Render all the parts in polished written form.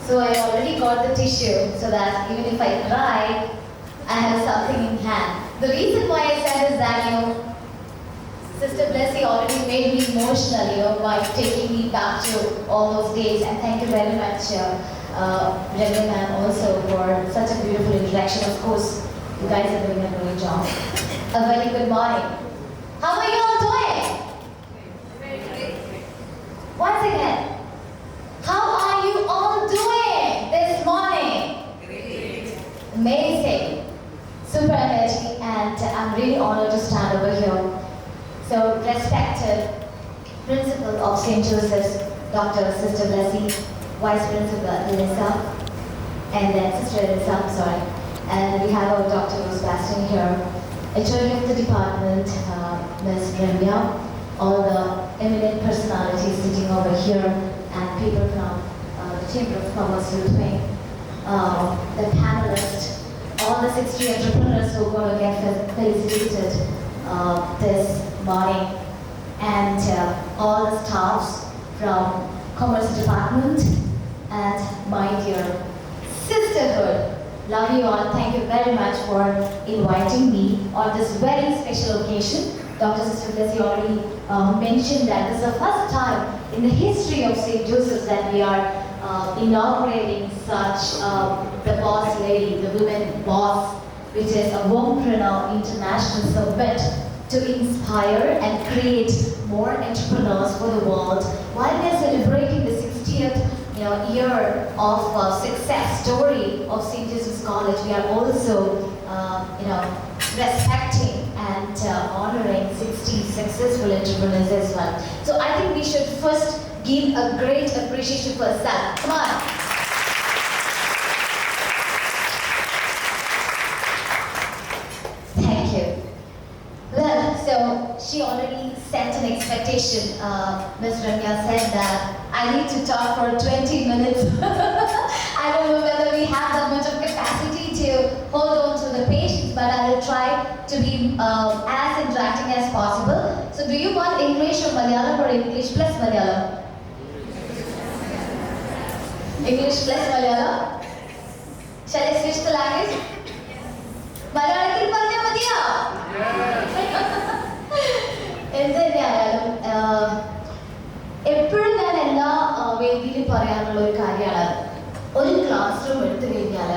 So I already got the tissue so that even if I cry, I have something in hand. The reason why I said is that, Sister Blezzy already made me emotional, by taking me back to all those days. And thank you very much, Remya ma'am, also for such a beautiful introduction. Of course, you guys are doing a great job. A very good morning. How are you all doing? Once again, how are you all doing this morning? Great. Amazing. Super energy, and I'm really honored to stand over here. So, respected Principal of St.Josephs, Dr. Sister Blezzy, Vice Principal Elisa, and then Sister Elisa, I'm sorry. And we have our Dr. Sebastian here, HOD of the department, Ms. Remya, all the eminent personalities sitting over here, and people from the Chamber of Commerce Youth Wing, the panelists, all the 60 entrepreneurs who are going to get felicitated this morning, and all the staffs from Commerce Department, and my dear sisterhood. Love you all. Thank you very much for inviting me on this very special occasion. Dr. Sister Blezzy already mentioned that this is the first time in the history of St.Josephs that we are inaugurating such the boss lady, the women boss, which is a wompreneur international summit to inspire and create more entrepreneurs for the world. While we are celebrating the 60th year of success story of St. Joseph's College, we are also respecting and honoring 60 successful entrepreneurs as well. So I think we should first give a great appreciation for Sam. Come on. Thank you. Well, so she already set an expectation. Ms. Remya said that I need to talk for 20 minutes. I don't know whether we have that much of capacity to hold on to the patients, but I will try to be as interacting as possible. So do you want English or Malayalam or English plus Malayalam? English plus Malayalam? Shall I switch the language? Malayalam പറഞ്ഞാൽ മതിയോ? എന്തായാലും എപ്പോഴും ഞാൻ എല്ലാ വേദിയിലും പറയാനുള്ള ഒരു കാര്യമാണ്, ഒരു ക്ലാസ് റൂം എടുത്തു കഴിഞ്ഞാൽ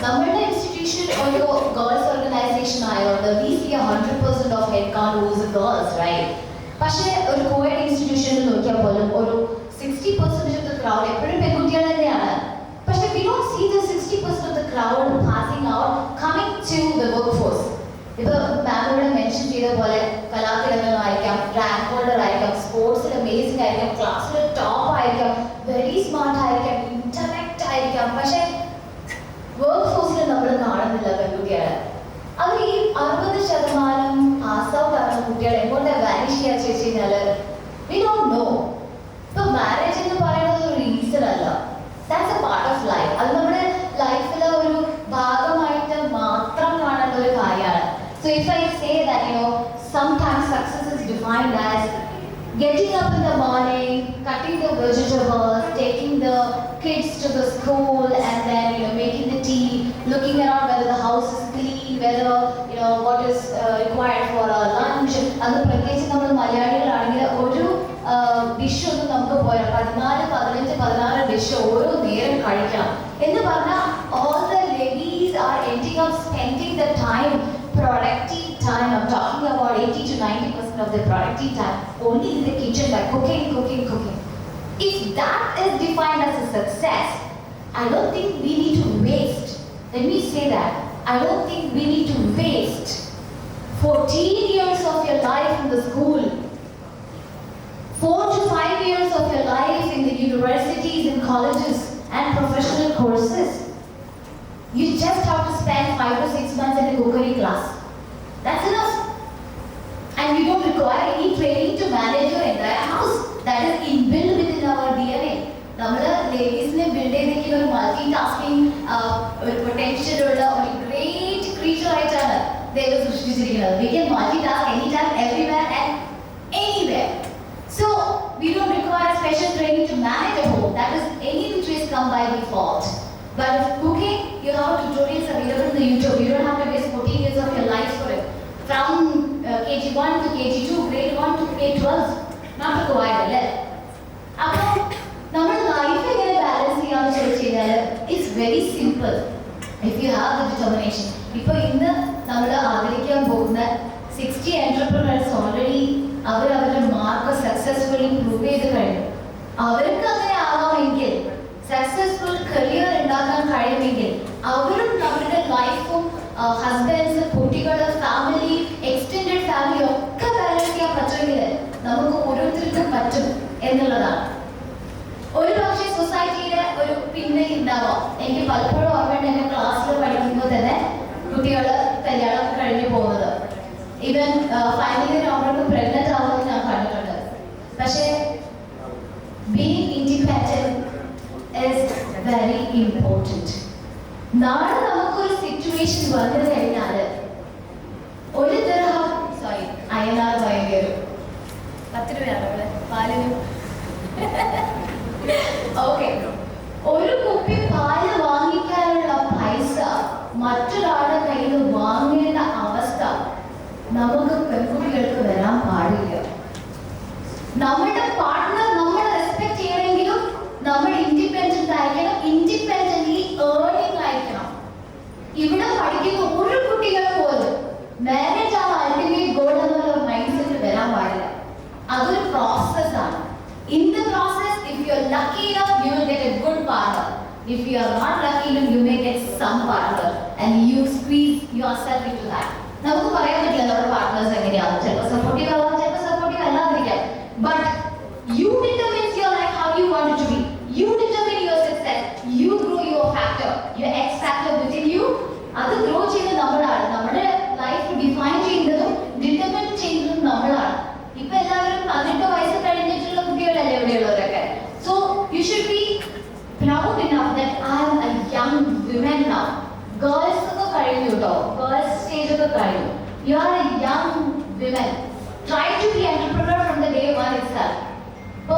നമ്മളുടെ ഇൻസ്റ്റിറ്റ്യൂഷൻ ഒരു ഗേൾസ് ഓർഗനൈസേഷൻ ആയതുകൊണ്ട് we see 100% of headcount who's girls, right? പക്ഷേ ഒരു കോഎഡ് ഇൻസ്റ്റിറ്റ്യൂഷനിൽ നോക്കിയാൽ പോലും ഒരു 60% of the crowd എപ്പോഴും പെൺകുട്ടികൾ തന്നെയാണ്. പക്ഷേ we don't see the 60% of the crowd passing out coming to the workforce. ഇപ്പോൾ മാമോട് മെൻഷൻ ചെയ്ത പോലെ കലാതിലകങ്ങളായിരിക്കാം, റാങ്ക് ഹോൾഡർ ആയിരിക്കാം, സ്പോർട്സിൽ അമേസിംഗ് ആയിരിക്കാം, ക്ലാസ്സിൽ ടോപ്പ് ആയിരിക്കാം, വെരി സ്മാർട്ട് ആയിരിക്കാം, ഇന്റലക്ട് ആയിരിക്കാം, പക്ഷേ വർക്ക് ഫോഴ്സിൽ നമ്മൾ കാണുന്നില്ല പെൺകുട്ടികളെ. അവർ ഈ 60% പാസ് ഔട്ട് ആകുന്ന കുട്ടികളെ എങ്ങോട്ട് വാനിഷ് ചെയ്യാൻ വെച്ച് കഴിഞ്ഞാൽ വി ഡോണ്ട് നോ. ഇപ്പൊ മാരേജ് എന്ന് പറയുന്നത് ഒരു റീസൺ അല്ല, that's A part of life. അത് നമ്മുടെ ലൈഫിലെ ഒരു ഭാഗമായിട്ട് മാത്രം കാണേണ്ട ഒരു കാര്യമാണ്. So if I say that sometimes success is defined as getting up in the morning, cutting the vegetables, taking the kids to the school, and then making the tea, looking around whether the house is clean, whether what is required for our lunch. അത് പ്രത്യേകിച്ച് നമ്മൾ മലയാളികളാണെങ്കിൽ ഒരു dish ഒന്നും നമുക്ക് പോരാ, 14, 15, 16 dish ഓരോ നേരം കഴിക്കണം എന്ന് പറഞ്ഞാൽ all the ladies are ending up spending the time, productive time. I'm talking about 80 to 90% of the productive time only in the kitchen by cooking. If that is defined as a success, I don't think we need to waste. Let me say that. I don't think we need to waste 14 years of your life in the school, 4 to 5 years of your life in the universities and colleges and professional courses. You just have to spend 5 to 6 months in a cookery class. That's enough. And you don't require any training to manage your entire house. That is inbuilt within our DNA. നമ്മൾ ലേഡീസിനെ build ചെയ്തിരിക്കുന്ന ഒരു multi tasking ഒരു potential ഉള്ള ഒരു great creature ആയിട്ടാണ് ദൈവം സൃഷ്ടിച്ചിരിക്കുന്നത്. We can multitask anytime, everywhere and anywhere. So we don't require special training to manage a home. That is any which way come by default. But if cooking, you have tutorials available in the YouTube. You don't have to waste 14 years of your life for it. From KG1 to KG2, grade 1 to grade 12, not to go either. Our life balance is very simple if you have the determination. Now, in the 60 entrepreneurs already our mark successfully proved successful career our life husbands, family, extended family balance society എനിക്ക് പലപ്പോഴും ഓർമ്മയുണ്ട് എന്റെ ക്ലാസ്സിൽ പഠിക്കുമ്പോൾ തന്നെ കുട്ടികൾ കല്യാണം കഴിഞ്ഞു പോകുന്നത് ഈവൻ ഫൈനലി അവർക്ക് പ്രഗ്നന്റ് ആവുന്നത് ഞാൻ കണ്ടിട്ടുണ്ട് പക്ഷേ being independent is very important നാളെ നമുക്കൊരു സിറ്റുവേഷൻ വന്നു കഴിഞ്ഞാൽ ഒരു തരം സോറി അയനാർ ഭയങ്കര 10 രൂപയാണ് അവിടെ പാലിന് ഓക്കെ ഒരു കുപ്പി പാല് വാങ്ങിക്കാനുള്ള പൈസ മറ്റൊരാളുടെ കയ്യിൽ നിന്ന് വാങ്ങേണ്ട അവസ്ഥ നമുക്ക് പെൺകുട്ടികൾക്ക് വരാൻ പാടില്ല. നമ്മുടെ പാർട്ട്ണർ നമ്മളെ റെസ്പെക്ട് ചെയ്യണമെങ്കിലും നമ്മൾ ഇൻഡിപെൻഡന്റ് ആയിരിക്കണം, ഇൻഡിപെൻഡന്റ്ലി ഏർണിംഗ് ആയിരിക്കണം. ഇവിടെ പഠിക്കുന്ന ഒരു കുട്ടികൾ പോലും മാരേജ് ആണ് അൾട്ടിമേറ്റ് ഗോൾ എന്നുള്ള മൈൻഡ് സെറ്റ് വരാൻ പാടില്ല. അതൊരു പ്രോസസ് ആണ്. In the process, if you are lucky enough, you will get a good partner. If you are not lucky enough, you may get some partner, and you squeeze yourself into that. നമുക്ക് പറയാൻ പറ്റില്ല നമ്മുടെ partners എങ്ങനെയാണ്, ചിലപ്പോൾ supportive ആവാം, ചിലപ്പോൾ supportive അല്ലാതിരിക്കാം. But you determine your life how you want it to be. You determine your success. You grow your factor, your X factor within you. അത് grow ചെയ്യുന്നത് നമ്മളാണ്. നമ്മുടെ ലൈഫ് ഡിഫൈൻ ചെയ്യുന്നതും ഡിറ്റർമിൻ ചെയ്യുന്നതും നമ്മളാണ്. ഇപ്പൊ എല്ലാവരും 18 വയസ്സ് കഴിഞ്ഞിട്ടുള്ള കുട്ടികളല്ലേ ഇവിടെയുള്ളവരൊക്കെ. So you should be proud enough that I am a young woman now. Girls ഒക്കെ കഴിഞ്ഞു കേട്ടോ, girls stage ഒക്കെ കഴിഞ്ഞു. You are a young woman. Try to be entrepreneur from the day one itself. So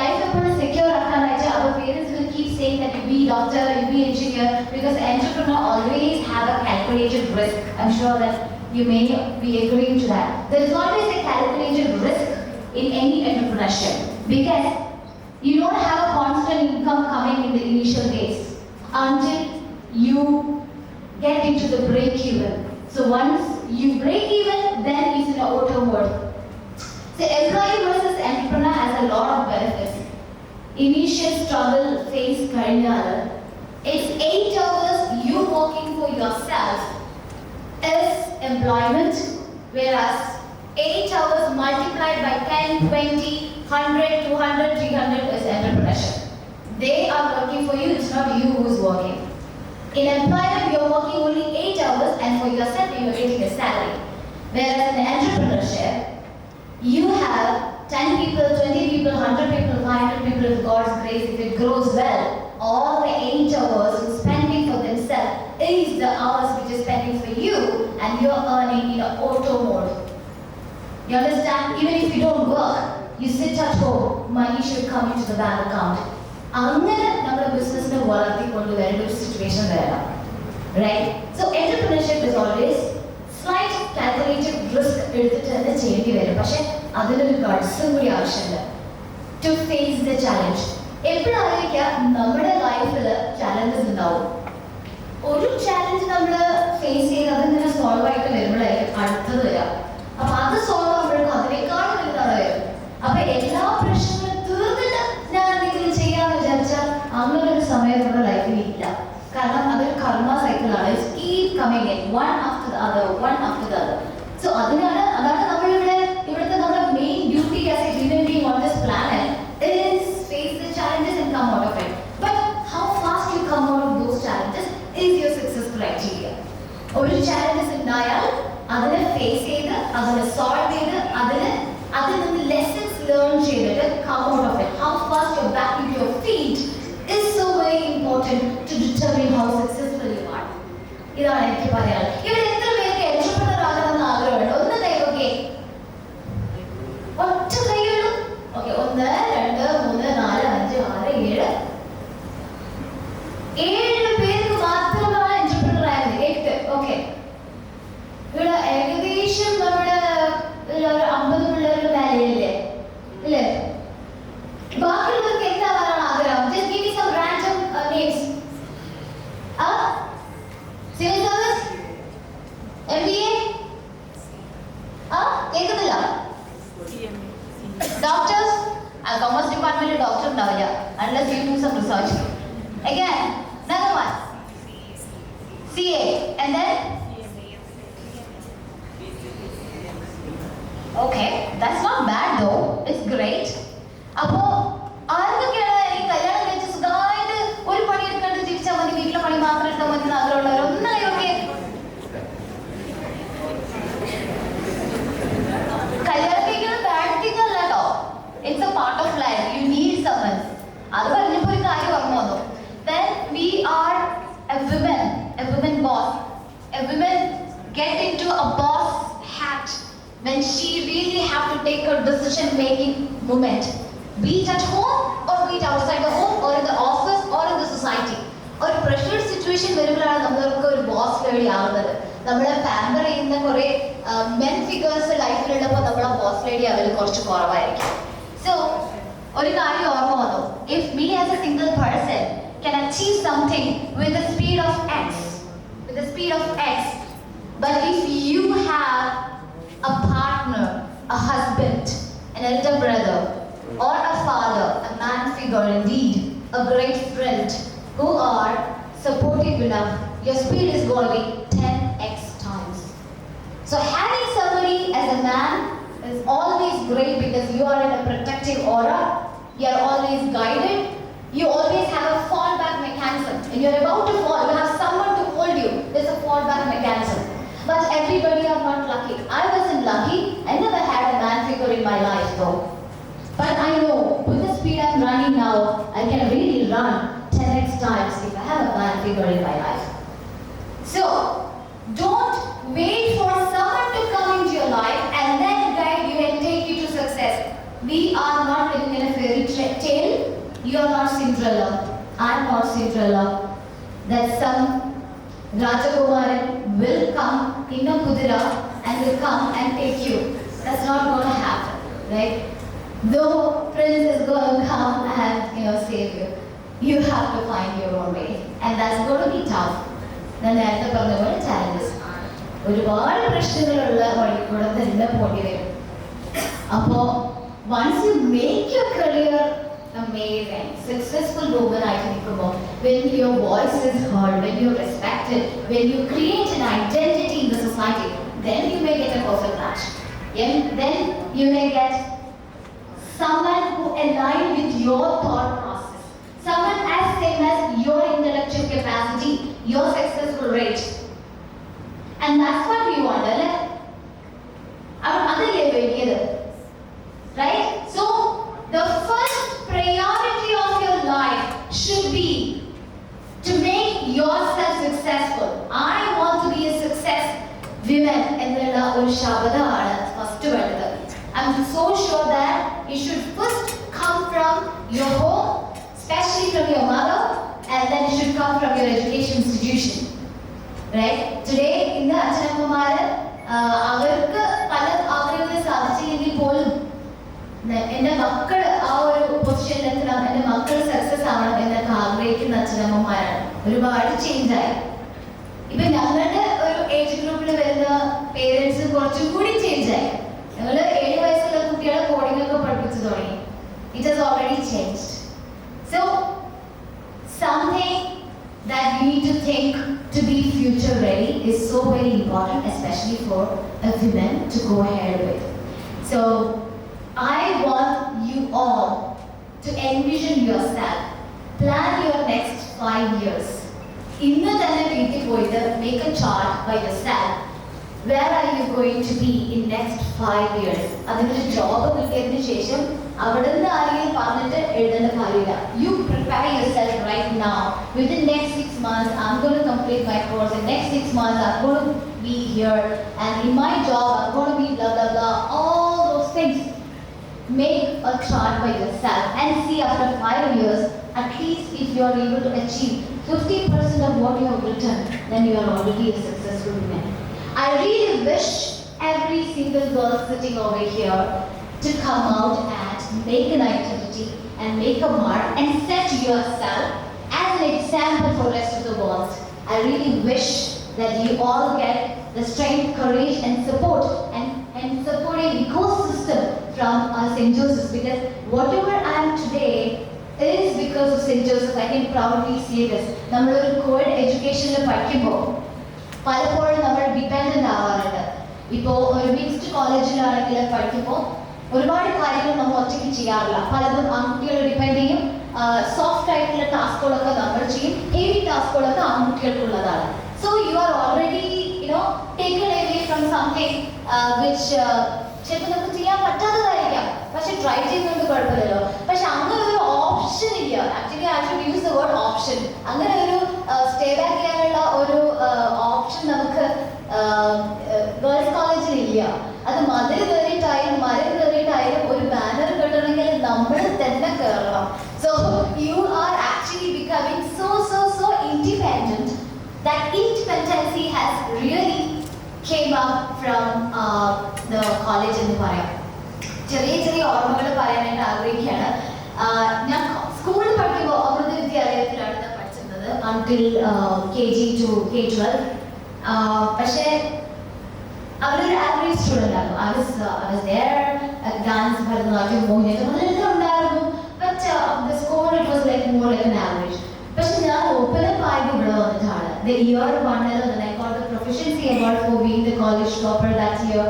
life എപ്പോഴും secure ആക്കാനായിട്ട് our parents will keep saying that you be doctor, you be engineer, because entrepreneur always have a calculated risk. I'm sure that you may be agreeing to that. There is always a calculated risk in any entrepreneurship because you don't have a constant income coming in the initial days until you get into the break even. So once you break even, then it's in an auto mode. The employee versus entrepreneur has a lot of benefits. Initial struggle phase career, it's 8 hours you working for yourself is employment, whereas 8 hours multiplied by 10, 20, 100, 200, 300 is entrepreneurship. They are working for you, it's not you who is working. In employment, you are working only 8 hours and for yourself you are getting a salary. Whereas in entrepreneurship, you have 10 people, 20 people, 100 people, 500 people, with God's grace, if it grows well, all the 8 hours spending for themselves is the hours which is spending for you and you are earning in an auto mode. You understand? Even if you don't work, you sit at home, money should come into the bank account. അങ്ങനെ നമ്മുടെ ബിസിനസ്സിനെ വളർത്തിക്കൊണ്ടുവരേണ്ട ഒരു situation വരണം. Right? So entrepreneurship is always slight calculated risk എടുത്തിട്ട് തന്നെ ചെയ്യേണ്ടി വരും. പക്ഷെ അതിനൊരു ഗട്ട്സും കൂടി ആവശ്യമുണ്ട് to face the challenge. എപ്പോഴായിരിക്കാം നമ്മുടെ ലൈഫിൽ ചാലഞ്ചസ് ഉണ്ടാവും. ഒരു ചാലഞ്ച് നമ്മൾ ഫേസ് ചെയ്ത് അതിങ്ങനെ സോൾവ് ആയിട്ട് വരുമ്പോഴായിരിക്കും അടുത്തത് വരാം. അപ്പൊ അത് സോൾവ് ആകുമ്പോഴേക്കും അതിനേക്കാളും വലുതാണ് വരും. അപ്പൊ എല്ലാ പ്രശ്നങ്ങളും തീർന്നിട്ട് ഞാൻ എന്തെങ്കിലും ചെയ്യാന്ന് വിചാരിച്ചാൽ അങ്ങനെ ഒരു സമയം നമ്മുടെ ലൈഫിൽ ഇല്ല. കാരണം അതൊരു കർമ്മ സൈക്കിളാണ്. It's keep coming in one after the other, one after the other. So അതാണ് നമ്മളിവിടെ ഇവിടുത്തെ നമ്മുടെ main duty as A human being on this planet is face the challenges and come out of it. But how fast you come out of those challenges is your success criteria. ഒരു challenges ഉണ്ടായാൽ അതിനെ face ചെയ്ത് അതിനെ solve ചെയ്ത് അതിൽ നിന്ന് lessons learn ചെയ്തിട്ട് come out of it. How fast you're back into your feet is so very important to determine how successful you are. ഇതാണ് എനിക്ക് പറയാനുള്ളത്. ഇവിടെ എത്ര പേർക്ക് entrepreneur ആകണമെന്ന് ആഗ്രഹമുണ്ട്? ഒന്ന് കൈ നോക്കിയേ. ഒറ്റ കൈയുള്ളൂ. Okay, 1, 2, 3, 4, 5, 6, 7. you do some research. Again, another one. CA. And then? Okay, that's not bad though. It's great. Appo, ആർക്കൊക്കെയാണ് ഈ കല്യാണം കഴിച്ച് സുഖമായിട്ട് ഒരു പണി എടുക്കാണ്ട് ജീവിച്ചാൽ മതി, വീട്ടിലെ പണി മാത്രം എടുത്താൽ മതി എന്ന് ആഗ്രഹമുള്ളവർ ഒന്ന് കൈയൊക്കെ. കല്യാണം കഴിക്കുന്നത് ബാഡ് തിങ് അല്ല കേട്ടോ. It's A part of life. You need someone. അത് പറഞ്ഞപ്പോൾ ഒരു കാര്യം ഓർമ്മ വന്നു. Then we are a woman boss. A woman get into a boss hat when she really have to take a decision-making moment, be it at home or be it outside the home or in the office or in the society. ഒരു pressure situation വരുമ്പോഴാണ് നമ്മൾക്ക് ഒരു boss lady ആവുന്നത്. നമ്മളെ pamper ചെയ്യുന്ന കുറെ men figures ലൈഫിലുള്ളപ്പോൾ നമ്മളെ boss lady അവർ കുറച്ച് കുറവായിരിക്കും. സോ ഒരു കാര്യം ഓർമ്മ വന്നു. If me as A single person can achieve something with the speed of X, but if you have a partner, a husband, an elder brother, or a father, a man figure indeed, a great friend, who are supportive enough, your speed is going to be 10x times. So having somebody as a man is always great because you are in a protective aura, you are always guided, you always have a fallback mechanism. When you're about to fall, you have someone to hold you. There's a fallback mechanism. But everybody are not lucky. I wasn't lucky. I never had a man figure in my life though. But I know with the speed I'm running now, I can really run 10x times if I have a man figure in my life. So, don't wait for someone to come into your life and then guide you and take you to success. We are not living in a fairy tale. You are not Cinderella. I am not Cinderella. That some Rajakumaran will come in a kudira and will come and take you. That's not going to happen, right? Though Prince is going to come and save you, you have to find your own way, and that's going to be tough. Then നേരത്തെ പറഞ്ഞ പോലെ challenges. ഒരുപാട് പ്രശ്നങ്ങളുള്ള വഴിക്കൂടെ തന്നെ പോണ്ടി വരും. അപ്പോൾ once you make your career amazing, successful woman, I think about when your voice is heard, when you're respected, when you create an identity in the society, then you may get a perfect match. And then you may get someone who aligns with your thought process, someone as same as your intellectual capacity, your successful rate, and that's what we want, right? So the first priority of your life should be to make yourself successful. I want to be a success woman എന്നുള്ള ഒരു ശബ്ദമാണ് first വേണ്ടത്. I'm so sure that it should first come from your home, especially from your mother, and then it should come from your education institution, right? Today ഇന്ന് അച്ഛനമ്മമാര് അവർക്ക് പല ആഗ്രഹങ്ങൾ സാധിച്ചില്ലെങ്കിൽ പോലും എൻ്റെ മക്കൾ ആ ഒരു പൊസിഷനിൽ എത്തണം, എൻ്റെ മക്കൾ സക്സസ് ആവണം എന്നൊക്കെ ആഗ്രഹിക്കുന്ന അച്ഛനമ്മമാരാണ്. ഒരുപാട് ചേഞ്ച് ആയി. ഇപ്പൊ ഞങ്ങളുടെ ഒരു ഏജ് ഗ്രൂപ്പിൽ വരുന്ന പേരൻസ് കുറച്ചും കൂടി ചേഞ്ച് ആയി. ഞങ്ങൾ 7 വയസ്സുള്ള കുട്ടികളെ കോഡിംഗ് ഒക്കെ പഠിപ്പിച്ചു തുടങ്ങി. It has already changed. So something that you need to think to be future ready is so very important, especially for a woman to go ahead with. So I want you all to envision yourself, plan your next 5 years. Inna thanne veethi poyittu make a chart by yourself. Where are you going to be in next 5 years? Adinne job kittiyadinu shesham avadunnu aariyil parnittu ezhudana karyilla. You prepare yourself right now. Within next 6 months I'm going to complete my course. In next 6 months I'm going to be here, and in my job I'm going to be blah blah blah. All those things. Make a chart by yourself and see after 5 years, at least if you are able to achieve 50% of what you have written, then you are already a successful woman. I really wish every single girl sitting over here to come out and make an identity and make a mark and set yourself as an example for the rest of the world. I really wish that you all get the strength, courage and support and supporting ecosystem from St. Josephs, because whatever I am today It is because of St.Josephs. I can proudly say this. നമ്മളൊരു code എഡ്യൂക്കേഷനിൽ പഠിക്കുമ്പോൾ പലപ്പോഴും നമ്മൾ dependent ആവാറുണ്ട്. ഇപ്പോൾ ഒരു mixed കോളേജിലാണെങ്കിൽ പഠിക്കുമ്പോൾ ഒരുപാട് കാര്യങ്ങൾ നമ്മൾ ഒറ്റയ്ക്ക് ചെയ്യാറില്ല. പലതും ആൺകുട്ടികൾ ഡിപ്പെൻഡ് ചെയ്യും. സോഫ്റ്റ് ആയിട്ടുള്ള ടാസ്കുകളൊക്കെ നമ്മൾ ചെയ്യും. ഹെവി ടാസ്കുകളൊക്കെ ആൺകുട്ടികൾക്കുള്ളതാണ്. So you are already taken away from something which ചിലപ്പോൾ നമുക്ക് ചെയ്യാൻ പറ്റാത്തതായിരിക്കാം. പക്ഷെ ട്രൈ ചെയ്യുന്നതുകൊണ്ട് കുഴപ്പമില്ലല്ലോ. പക്ഷെ അങ്ങനെ ഒരു ഓപ്ഷൻ ഇല്ല. Actually I should use the word option. അങ്ങനെ ഒരു സ്റ്റേ ബാക്ക് ചെയ്യാനുള്ള ഒരു ഓപ്ഷൻ നമുക്ക് ഗേൾസ് കോളേജിൽ ഇല്ല. അത് മതിൽ കയറിയിട്ടായാലും മരം കയറിയിട്ടായാലും ഒരു ബാനർ കെട്ടണമെങ്കിൽ നമ്മൾ തന്നെ കയറണം. So you are actually becoming so independent. That independency has really came up from the college എന്ന് പറയാം. ചെറിയ ചെറിയ ഓർമ്മകൾ പറയാനായിട്ട് ആഗ്രഹിക്കുകയാണ്. ഞാൻ സ്കൂളിൽ പഠിക്കുമ്പോൾ അമൃത വിദ്യാലയത്തിലാണ് ഞാൻ പഠിച്ചിരുന്നത് until KG to K12. പക്ഷേ അവരൊരു ആവറേജ് സ്റ്റുഡൻ്റ് ആയിരുന്നു. I was there at dance, Bharatanatyam, Mohiniyattam അതെല്ലാം ഉണ്ടായിരുന്നു. But the score it was like more like an average. പക്ഷെ ഞാൻ ഓപ്പൺ അപ്പ് ആയിട്ട് ഇവിടെ വന്നിട്ടാണ് the year one and I got the proficiency award for being the college topper that year.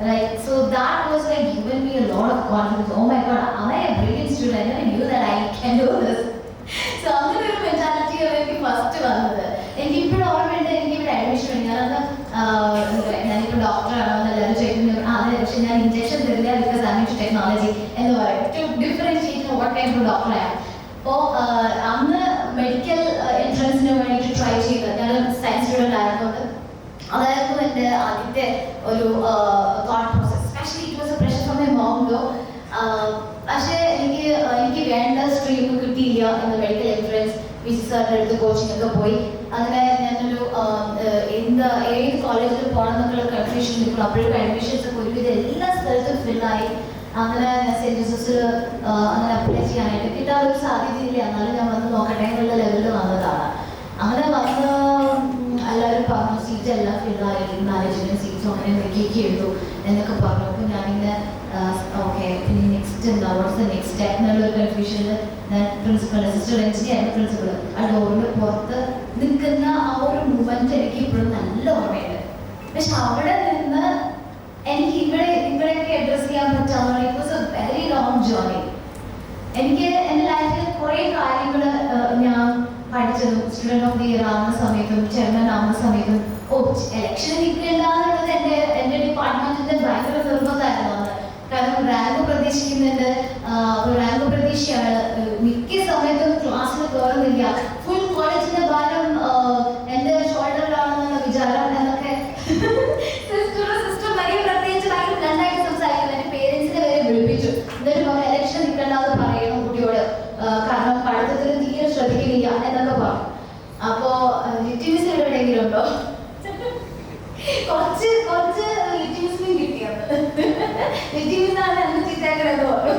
Right, so that was like given me a lot of confidence. Oh my God, am I a brilliant student? I never knew that I can do this. So അങ്ങനെ ഒരു mentality എനിക്ക് first വന്നത്. എനിക്ക് ഇപ്പോഴും ഓർമ്മയുണ്ട്. എനിക്ക് ഇവിടെ admission ഞാനിപ്പോൾ ഡോക്ടറാണോ എന്ന് എല്ലാവരും ചോദിക്കുന്നത്. അതെ, പക്ഷെ ഞാൻ ഇഞ്ചക്ഷൻ തരില്ല ബിക്കോസ് ഐ ടു ടെക്നോളജി എന്ന് പറയും. To differentiate what kind of doctor ആയി. അപ്പോൾ അന്ന് മെഡിക്കൽ എൻട്രൻസിന് വേണ്ടിയിട്ട് ട്രൈ ചെയ്തത്. ഞാൻ സയൻസ് സ്റ്റുഡൻ്റ് ആയതുകൊണ്ട് അതായിരുന്നു എൻ്റെ ആദ്യത്തെ ഒരു thought process. Specially it was a pressure from my mom though. പക്ഷേ എനിക്ക് വേണ്ട സ്ട്രീം കിട്ടിയില്ല എന്ന് മെഡിക്കൽ എൻട്രൻസ്. വിജി സാറിൻ്റെ അടുത്ത് കോച്ചിങ് ഒക്കെ പോയി. അങ്ങനെ ഞാനൊരു ഏത് കോളേജിൽ പോകണം എന്നുള്ള കൺഫ്യൂഷൻ നിൽക്കണം. അപ്പോഴേക്കും അഡ്മിഷൻസ് ഒക്കെ ഒരുവിധം എല്ലാ സ്ഥലത്തും ഫില്ലായി. അങ്ങനെ ഞാൻ സെൻറ്റ് ജോസഫ്സിൽ അങ്ങനെ അപ്ലൈ ചെയ്യാനായിട്ട് കിട്ടാനൊരു സാധ്യതയില്ല. എന്നാലും ഞാൻ വന്ന് നോക്കട്ടെ എന്നുള്ള ലെവലിൽ വന്നതാണ്. അങ്ങനെ വന്ന് എല്ലാവരും പറഞ്ഞു സീറ്റ് എല്ലാം ഫില്ലായി, മാനേജ്മെൻറ്റ് സീറ്റ്സും അങ്ങനെ വെക്കേക്ക് ചെയ്തു എന്നൊക്കെ പറഞ്ഞു. അപ്പോൾ ഞാനിങ്ങനെ ഓക്കെ പിന്നെ നെക്സ്റ്റ് എന്താ, വാട്ട്സ് ദ നെക്സ്റ്റ് സ്റ്റെപ്പ് എന്നുള്ളൊരു കൺഫ്യൂഷനിൽ ഞാൻ പ്രിൻസിപ്പൽ അസിസ്റ്റന്റ് എഞ്ചിനീയറിൻ്റെ പ്രിൻസിപ്പൾ ആ ഡോറിൻ്റെ പുറത്ത് നിൽക്കുന്ന ആ ഒരു മൂമെൻറ്റ് എനിക്ക് ഇപ്പോഴും നല്ല ഓർമ്മയുണ്ട്. പക്ഷെ അവിടെ നിന്ന് എനിക്ക് ഇവിടെയൊക്കെ അഡ്രസ് ചെയ്യാൻ പറ്റാവുന്ന it was A very long journey. എനിക്ക് എൻ്റെ ലൈഫിൽ കുറേ കാര്യങ്ങൾ ഞാൻ പഠിച്ചതും സ്റ്റുഡൻറ് ഓഫ് ദി ഇയർ ആവുന്ന സമയത്തും ചെയർമാൻ ആവുന്ന സമയത്തും എലക്ഷൻ നിൽക്കില്ല എന്നുള്ളത് എൻ്റെ ഡിപ്പാർട്ട്മെൻറ്റിൻ്റെ ഭയങ്കര നിർബന്ധമായിരുന്നു അന്ന്. കാരണം റാങ്ക് പ്രതീക്ഷിക്കുന്നുണ്ട്, റാങ്ക് പ്രതീക്ഷയാണ്. മിക്ക സമയത്തും ക്ലാസ്സിൽ കയറുന്നില്ല. ഫുൾ കോളേജിൻ്റെ ഭാരം എൻ്റെ ഷോൾഡറിലാണെന്നുള്ള വിചാരം എന്നൊക്കെ സിസ്റ്റർ വലിയ പ്രത്യേകിച്ച് ഭയങ്കര നന്നായിട്ട് സംസാരിക്കുന്നു. എൻ്റെ പേരൻസിനെ വരെ വിളിപ്പിച്ചു. എന്നിട്ട് പറഞ്ഞു എലക്ഷൻ നിൽക്കണ്ടെന്ന് പറയണം കുട്ടിയോട്, കാരണം പഠിത്തത്തിൽ തീരെ ശ്രദ്ധിക്കുന്നില്ല എന്നൊക്കെ പറഞ്ഞു. അപ്പോൾ ലിറ്റിമിസ് എവിടെയെങ്കിലും ഉണ്ടോ? കുറച്ച് ലിറ്റിമിസിനും കിട്ടിയത്. ലിറ്റിമിസാണ് എന്ന് ചിറ്റാക്കലെന്ന് പറഞ്ഞു.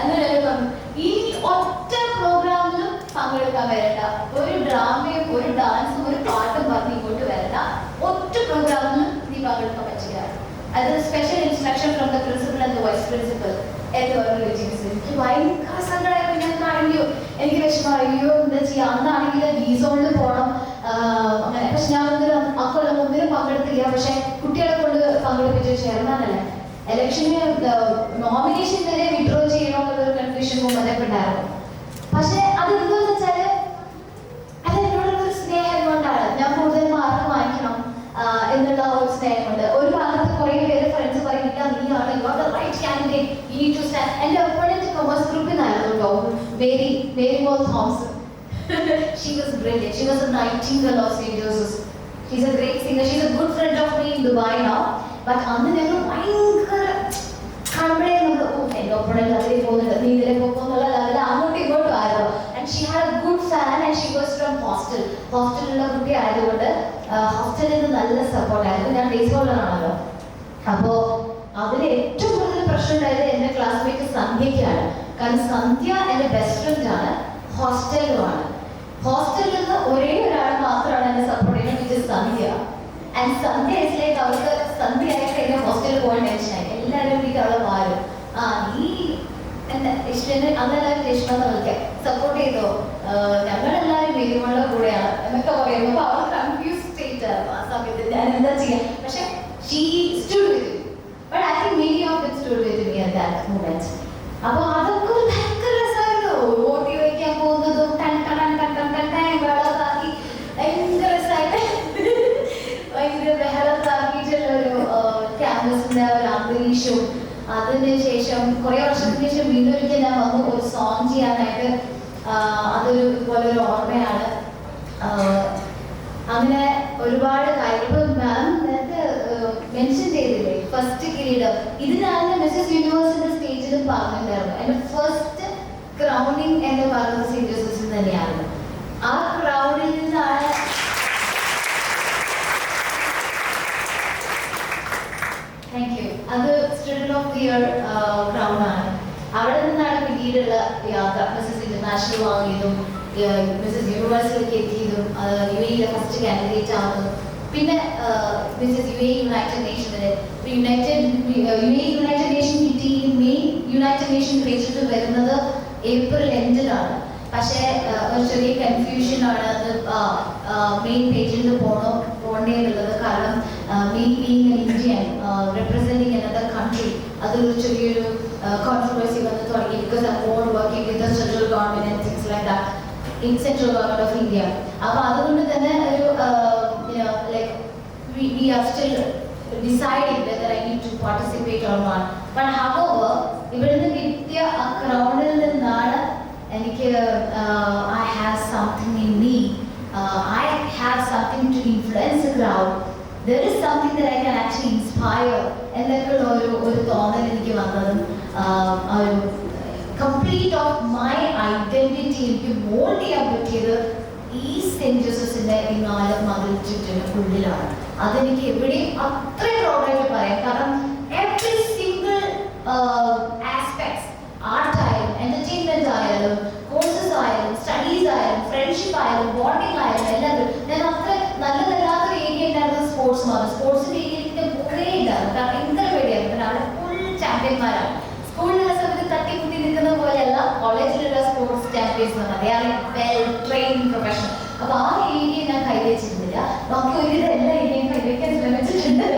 അങ്ങനെ പറഞ്ഞു ഈ ഒറ്റ പ്രോഗ്രാമിലും പങ്കെടുക്കാൻ വരണ്ട, ഒരു ഡ്രാമയും ഒരു ഡാൻസും ഒരു പാട്ടും പറഞ്ഞ് ഇങ്ങോട്ട് വരണ്ട, ഒറ്റ പ്രോഗ്രാമിലും നീ പങ്കെടുക്കാൻ പറ്റില്ല. അത് special instruction from the principal and the vice principal എന്ന് പറഞ്ഞു ലിറ്റിമിസ്. എനിക്ക് ഭയങ്കര സങ്കടമായിരുന്നു. ഞാൻ കാണിക്കോ എനിക്ക് വിഷമം, അയ്യോ എന്താ ചെയ്യുക. അന്നാണെങ്കിൽ ഡീസോണിൽ പോകണം അങ്ങനെ. പക്ഷെ ഞാൻ അക്കൊല്ലം ഒന്നിനും പങ്കെടുത്തില്ല. പക്ഷെ കുട്ടികളെ കൊണ്ട് പങ്കെടുപ്പിച്ച ചെയർമാനല്ലേ. ഇലക്ഷന് നോമിനേഷൻ വരെ വിഡ്രോ ചെയ്യണോ എന്നുള്ളൊരു കൺഫ്യൂഷൻ അതൊക്കെ ഉണ്ടായിരുന്നു. പക്ഷെ അത് എന്താണെന്ന് വെച്ചാൽ അത് എന്നോടുള്ളൊരു സ്നേഹം കൊണ്ടാണ്. ഞാൻ കൂടുതൽ മാർക്ക് വാങ്ങിക്കണം എന്നുള്ള ഒരു സ്നേഹം കൊണ്ട്. ഒരു ഭാഗത്ത് കുറേ പേര് ഫ്രണ്ട്സ് പറയുന്നില്ല, നീയാണ് you are the right candidate, you need to stand. എൻ്റെ ഒപ്പോണന്റ് കൊമേഴ്സ് ഗ്രൂപ്പിനായിരുന്നു കേട്ടോ, Mary Mol Thomson. She was brilliant. She was a nightingale of St.Josephs. She's a great singer. She's a good friend of me in Dubai now. But അന്ന് ഞങ്ങൾ ഭയങ്കര കാണുമ്പോഴേ നമ്മൾ എൻ്റെ opponent അതിലേ പോകുന്നുണ്ട്, നീ ഇതിലേ പോകുന്നുള്ള ലെവലിൽ അങ്ങോട്ടും ഇങ്ങോട്ടും ആയിരുന്നു. And she had a good fan and she was from ഹോസ്റ്റലിലുള്ള കുട്ടി ആയതുകൊണ്ട് ഹോസ്റ്റലിൽ നിന്ന് നല്ല സപ്പോർട്ടായിരുന്നു. ഞാൻ ഡേ സ്കോളറാണല്ലോ. അപ്പോൾ അതിൽ ഏറ്റവും കൂടുതൽ പ്രശ്നം ഉണ്ടായത് എൻ്റെ ക്ലാസ്മേറ്റ് സന്ധ്യയ്ക്കാണ്. കാരണം സന്ധ്യ എൻ്റെ ബെസ്റ്റ് ഫ്രണ്ടാണ്, ഹോസ്റ്റലിലുമാണ്. ഹോസ്റ്റലിൽ നിന്ന് ഒരേ ഒരാൾ മാത്രമാണ് എന്നെ സപ്പോർട്ട് ചെയ്യുന്നത്, which is Sandhya. And Sandhya is like അവർക്ക് സന്ധ്യ ആയിട്ട് എന്നെ ഹോസ്റ്റലിൽ പോകാൻ ടെൻഷനായി. എല്ലാവരും കൂടി അവളെ മാറും, നീ എൻ്റെ ഇഷ്ടം അങ്ങനെ എല്ലാവരും ഇഷ്ടം എന്ന് വിളിക്കാം. സപ്പോർട്ട് ചെയ്തോ, ഞങ്ങളെല്ലാവരും വേദികളുടെ കൂടെയാണ് എന്നൊക്കെ പറയുമ്പോൾ അവർ കൺഫ്യൂസ് സ്റ്റേറ്റ് ആയിരുന്നു ആ സമയത്ത് ഞാൻ എന്താ ചെയ്യാം. പക്ഷെ she stood with me. But I think many of it stood with me at that moment. അപ്പോൾ അതൊക്കെ ഒരു ഭയങ്കര രസമായിരുന്നു. വോട്ട് ചോദിക്കാൻ പോകുന്നതും വെള്ളത്താക്കി ഭയങ്കര രസമായിട്ട് ഭയങ്കര ബഹളത്താക്കിയിട്ടുള്ള ഒരു ക്യാമ്പസിന്റെ ഒരു അന്തരീക്ഷവും. അതിനുശേഷം കുറെ വർഷത്തിന് ശേഷം വീണ്ടും ഒരിക്കൽ ഞാൻ വന്നു ഒരു സോങ് ചെയ്യാനായിട്ട്. അതൊരു ഇതുപോലെ ഒരു ഓർമ്മയാണ്. അങ്ങനെ ഒരുപാട് കാര്യങ്ങൾ മാം നേരത്തെ മെൻഷൻ ചെയ്തില്ലേ, ഫസ്റ്റ് കിരീടം. ഇത് ഞാൻ മിസ്സസ് യൂണിവേഴ്സിന്റെ സ്റ്റേജിൽ പറഞ്ഞിട്ടുണ്ടായിരുന്നു. എൻ്റെ ഫസ്റ്റ് ക്രൗണിങ് എന്ന് പറയുന്നത് സെന്റ് ജോസഫ്സിൽ തന്നെയാണ്. ആ ക്രൗഡിൽ നിന്നാണ് അത് student of the year crown ആണ്. അവിടെ നിന്നാണ് പിന്നീടുള്ള യാത്ര. മിസ്സസ് ഇന്റർനാഷണൽ വാങ്ങിയതും മിസ്സസ് യൂണിവേഴ്സിലേക്ക് എത്തിയതും UAE ഫസ്റ്റ് കാൻഡിഡേറ്റ് ആവുന്നതും പിന്നെ മിസ്സസ് UAE യുണൈറ്റഡ് നേഷനിൽ യുണൈറ്റഡ് നേഷൻ കിട്ടി. മെയിൻ യുണൈറ്റഡ് നേഷൻ പേജിൽ വരുന്നത് ഏപ്രിൽ എൻഡിലാണ്. പക്ഷേ ഒരു ചെറിയ കൺഫ്യൂഷൻ ആണ് അത് മെയിൻ പേജിൽ പോകണ്ടേ എന്നുള്ളത്. കാരണം being an Indian representing another country, അതൊരു ചെറിയൊരു കോൺട്രവേഴ്സി വന്ന് തുടങ്ങി. Because I won working with the central government and things like that in central government of India. അപ്പോൾ അതുകൊണ്ട് തന്നെ ഒരു like we are still deciding whether I need to participate or not. But however, ഇവിടുന്ന് കിട്ടിയ ആ ക്രൗഡിൽ നിന്നാണ് എനിക്ക് I have something in me, I have something to influence the crowd, there is something that I can actually inspire എന്നൊക്കെയുള്ള ഒരു തോന്നൽ എനിക്ക് വന്നതും ഒരു കംപ്ലീറ്റ് ഓഫ് മൈ ഐഡന്റിറ്റി എനിക്ക് മോൾഡ് ചെയ്യാൻ പറ്റിയത് ഈ സെന്റ് ജോസഫ്സിന്റെ ഈ 4 മതിൽ ചുറ്റിനുള്ളിലാണ്. അതെനിക്ക് എവിടെയും അത്രയും പ്രൗഡായിട്ട് പറയാം. കാരണം എവറി സിംഗിൾ ആസ്പെക്ട്സ്, ആർട്ട് ആയാലും എന്റർടൈൻമെന്റ് ആയാലും കോഴ്സസ് ആയാലും സ്റ്റഡീസ് ആയാലും ഫ്രണ്ട്ഷിപ്പ് ആയാലും ബോണ്ടിങ് ആയാലും എല്ലാവരും ഞാൻ അത്ര നല്ലതല്ലാത്തൊരു ഏരിയ ഉണ്ടായിരുന്നു സ്പോർട്സുമാണ്. സ്പോർട്സിന്റെ ഏരിയയിലേക്ക് കുറേ ഉണ്ടായിരുന്നു. കാരണം ഭയങ്കര പേടിയായിരുന്നു. അവിടെ ഫുൾ ചാമ്പ്യന്മാരാണ്. സ്കൂളിലുള്ള സമയത്ത് തട്ടിക്കുത്തി നിൽക്കുന്ന പോലെയല്ല കോളേജിലുള്ള സ്പോർട്സ് ചാമ്പ്യൻസ് എന്ന് പറഞ്ഞാൽ വെൽ ട്രെയിൻഡ് പ്രൊഫഷണൽ. അപ്പൊ ആ ഏരിയ ഞാൻ കൈവച്ചിരുന്നില്ല. ബാക്കി ഒരുവിധം എല്ലാ ഏരിയയും കൈവയ്ക്കാൻ ശ്രമിച്ചിട്ടുണ്ട്.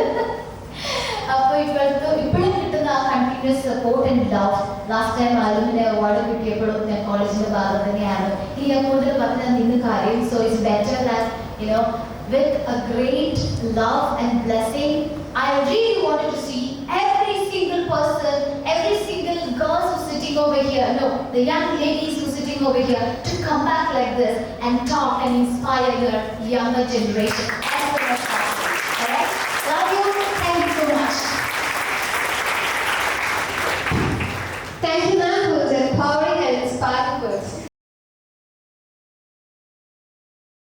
അപ്പോൾ ഇപ്പോഴും കിട്ടുന്ന ആ continuous support and love. Last time alumni award കിട്ടിയപ്പോഴും ഞാൻ കോളേജിന്റെ ഭാഗത്ത് തന്നെയാണ്. ഇനി ഞാൻ കൂടുതൽ പറഞ്ഞാൽ നിങ്ങൾക്ക് അറിയും. So it's better that with a great love and blessing, I really wanted to see every single person, every single girl who's sitting over here, no, the young ladies who's sitting over here, to come back like this and talk and inspire your younger generation.